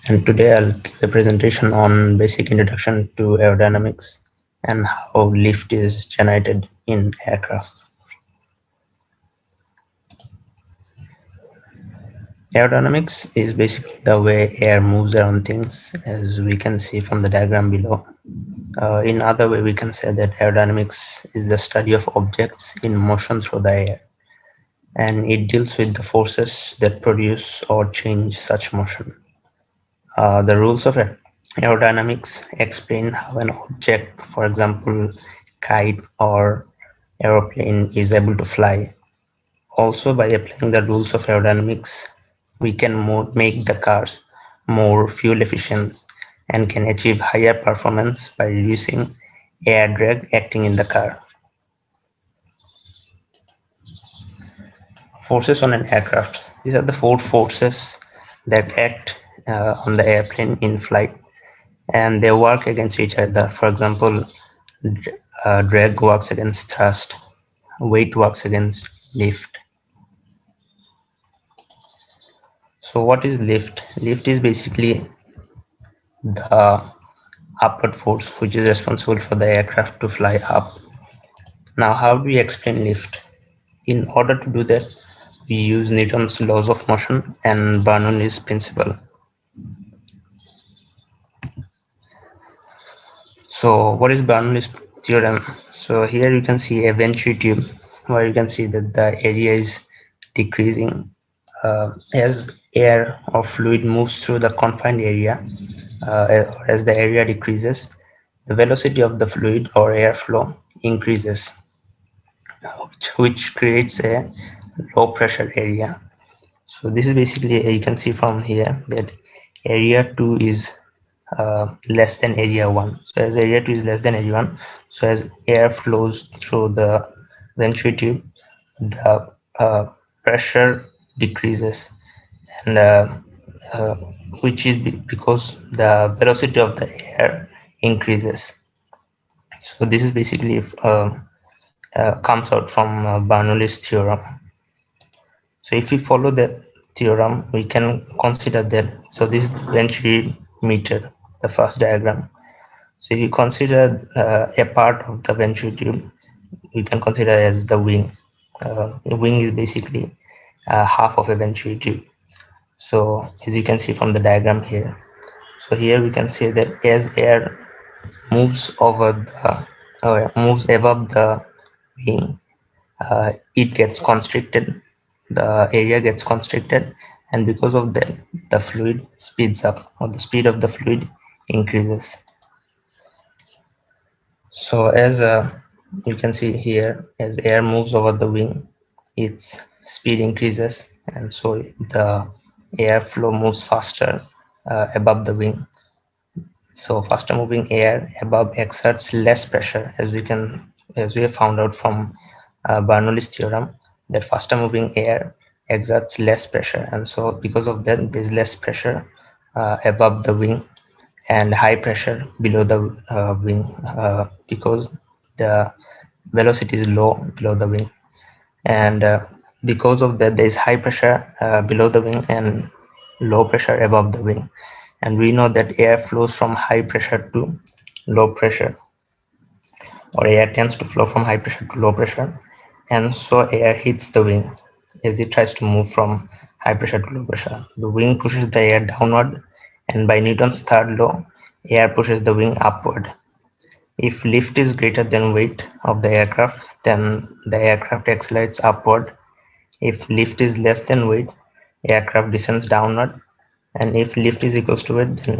And today I'll give a presentation on basic introduction to aerodynamics and how lift is generated in aircraft. Aerodynamics is basically the way air moves around things, as we can see from the diagram below. In other way, we can say that aerodynamics is the study of objects in motion through the air, and it deals with the forces that produce or change such motion. The rules of aerodynamics explain how an object, for example, kite or aeroplane, is able to fly. Also, by applying the rules of aerodynamics, we can make the cars more fuel efficient and can achieve higher performance by reducing air drag acting in the car. Forces on an aircraft. These are the four forces that act on the airplane in flight, and they work against each other. For example, drag works against thrust, weight works against lift. So what is lift? Lift is basically the upward force which is responsible for the aircraft to fly up. Now, how do we explain lift? In order to do that, we use Newton's laws of motion and Bernoulli's principle. So what is Bernoulli's theorem? So here you can see a venturi tube where you can see that the area is decreasing as air or fluid moves through the confined area. As the area decreases, the velocity of the fluid or airflow increases, which creates a low pressure area. So this is basically, you can see from here that area 2 is less than area 1. So as area 2 is less than area 1, so as air flows through the venturi tube, the pressure decreases, and which is because the velocity of the air increases. So this is basically comes out from Bernoulli's theorem. So if we follow that theorem, we can consider that. So this is the venturi meter, the first diagram. So if you consider a part of the venturi tube, you can consider as the wing. A wing is basically half of a venturi tube. So as you can see from the diagram here, so here we can say that as air moves over the moves above the wing, it gets constricted, the area gets constricted, and because of that the fluid speeds up, or the speed of the fluid increases. So as you can see here, as air moves over the wing, its speed increases, and so the airflow moves faster above the wing. So faster moving air above exerts less pressure, as we have found out from Bernoulli's theorem, that faster moving air exerts less pressure, and so because of that there is less pressure above the wing and high pressure below the wing, because the velocity is low below the wing, and because of that there is high pressure below the wing and low pressure above the wing. And we know that air flows from high pressure to low pressure, or air tends to flow from high pressure to low pressure, and so air hits the wing as it tries to move from high pressure to low pressure. The wing pushes the air downward, and by Newton's third law, air pushes the wing upward. If lift is greater than weight of the aircraft, then the aircraft accelerates upward. If lift is less than weight, aircraft descends downward, and if lift is equals to weight, then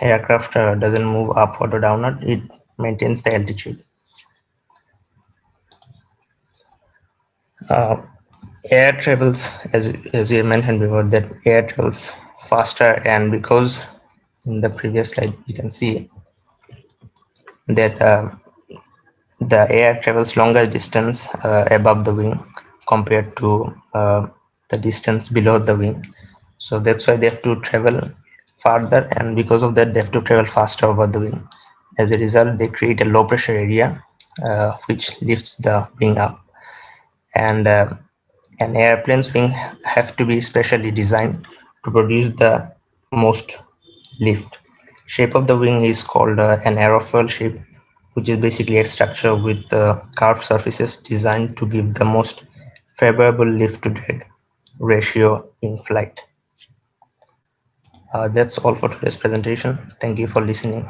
aircraft doesn't move upward or downward, it maintains the altitude. Uh, Air travels, as we mentioned before, that air travels faster, and because in the previous slide you can see that the air travels longer distance above the wing compared to the distance below the wing. So that's why they have to travel farther, and because of that they have to travel faster over the wing. As a result, they create a low pressure area which lifts the wing up, and an airplane's wing have to be specially designed to produce the most lift. Shape of the wing is called an aerofoil shape, which is basically a structure with curved surfaces designed to give the most favorable lift to drag ratio in flight. That's all for today's presentation. Thank you for listening.